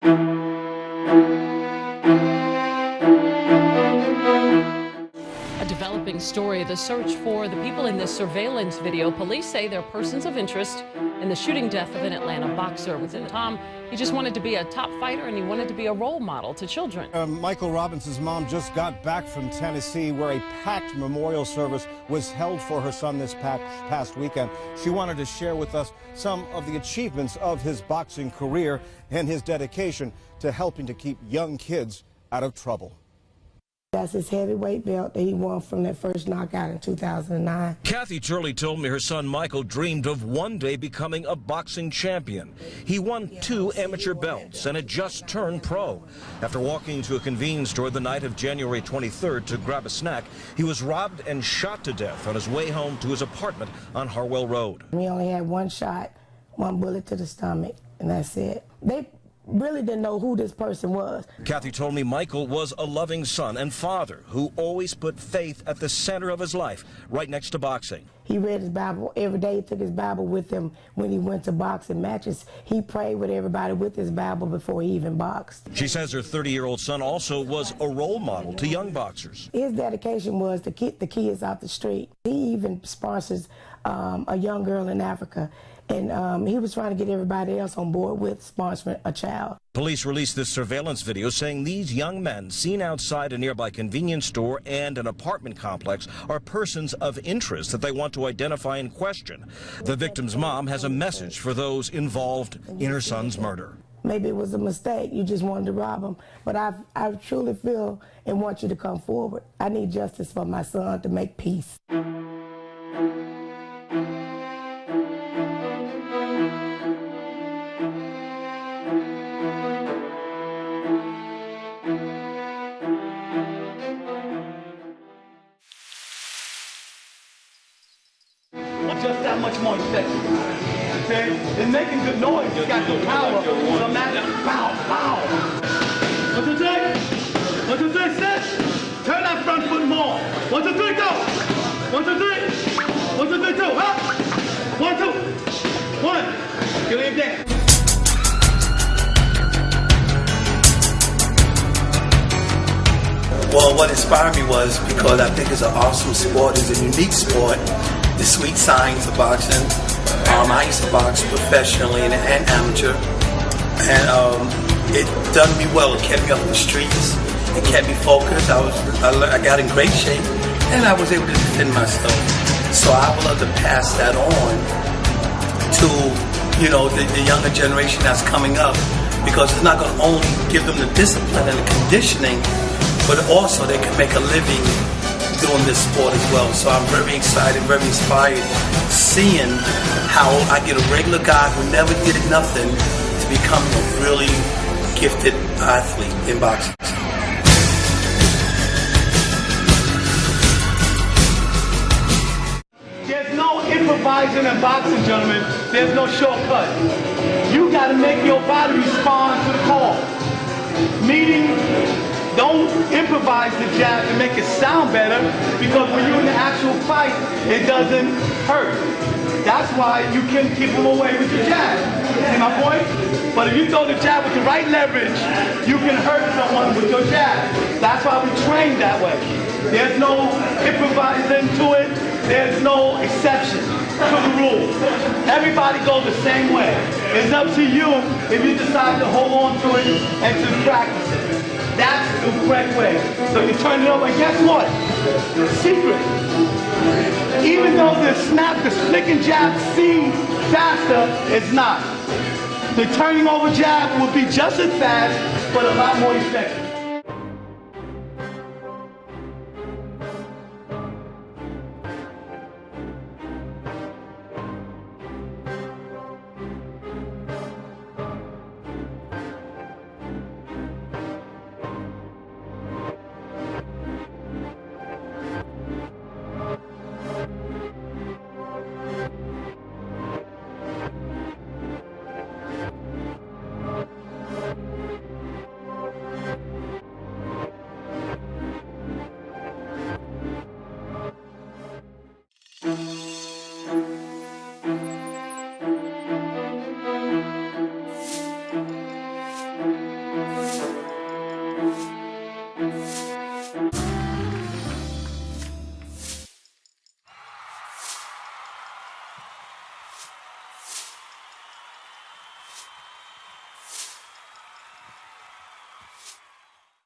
A developing story, the search for the people in this surveillance video. Police say they're persons of interest in the shooting death of an Atlanta boxer. Within Tom, he just wanted to be a top fighter and he wanted to be a role model to children. Michael Robinson's mom just got back from Tennessee, where a packed memorial service was held for her son this past weekend. She wanted to share with us some of the achievements of his boxing career and his dedication to helping to keep young kids out of trouble. That's his heavyweight belt that he won from that first knockout in 2009. Kathy Turley told me her son Michael dreamed of one day becoming a boxing champion. He won 2 amateur belts and had just turned pro. After walking to a convenience store the night of January 23rd to grab a snack, he was robbed and shot to death on his way home to his apartment on Harwell Road. We only had 1 shot, 1 bullet to the stomach, and that's it. They really didn't know who this person was. Kathy told me Michael was a loving son and father who always put faith at the center of his life, right next to boxing. He read his Bible every day. He took his Bible with him when he went to boxing matches. He prayed with everybody with his Bible before he even boxed. She says her 30-year-old son also was a role model to young boxers. His dedication was to keep the kids out the street. He even sponsors a young girl in Africa. And he was trying to get everybody else on board with sponsoring a child. Police released this surveillance video saying these young men seen outside a nearby convenience store and an apartment complex are persons of interest that they want to identify and question. The victim's mom has a message for those involved in her son's murder. Maybe it was a mistake. You just wanted to rob him. But I truly feel and want you to come forward. I need justice for my son to make peace. Just that much more effective. See? It's making good noise. It's got good power. So now, pow, pow. 1, 2, 3. 1, 2, 3, sit. Turn that front foot more. 1, 2, 3, go. 1, 2, 3. 1, 2, 3, 2. Up. 1, 2. 1. Get him down. Well, what inspired me was because I think it's an awesome sport. It's a unique sport. The sweet science of boxing. I used to box professionally and amateur, and it done me well. It kept me off the streets. It kept me focused. I got in great shape, and I was able to defend myself. So I would love to pass that on to the younger generation that's coming up, because it's not going to only give them the discipline and the conditioning, but also they can make a living doing this sport as well. So I'm very excited, very inspired, seeing how I get a regular guy who never did nothing to become a really gifted athlete in boxing. There's no improvising in boxing, gentlemen. There's no shortcut. You got to make your body respond to the call. Meaning, don't improvise the jab to make it sound better, because when you're in the actual fight, it doesn't hurt. That's why you can keep them away with your jab. See my point? But if you throw the jab with the right leverage, you can hurt someone with your jab. That's why we train that way. There's no improvising to it. There's no exception to the rule. Everybody goes the same way. It's up to you if you decide to hold on to it and to practice it. That's the correct way. So you turn it over, and guess what? Secret. Even though the snap, the flick and jab seems faster, it's not. The turning over jab will be just as fast, but a lot more effective.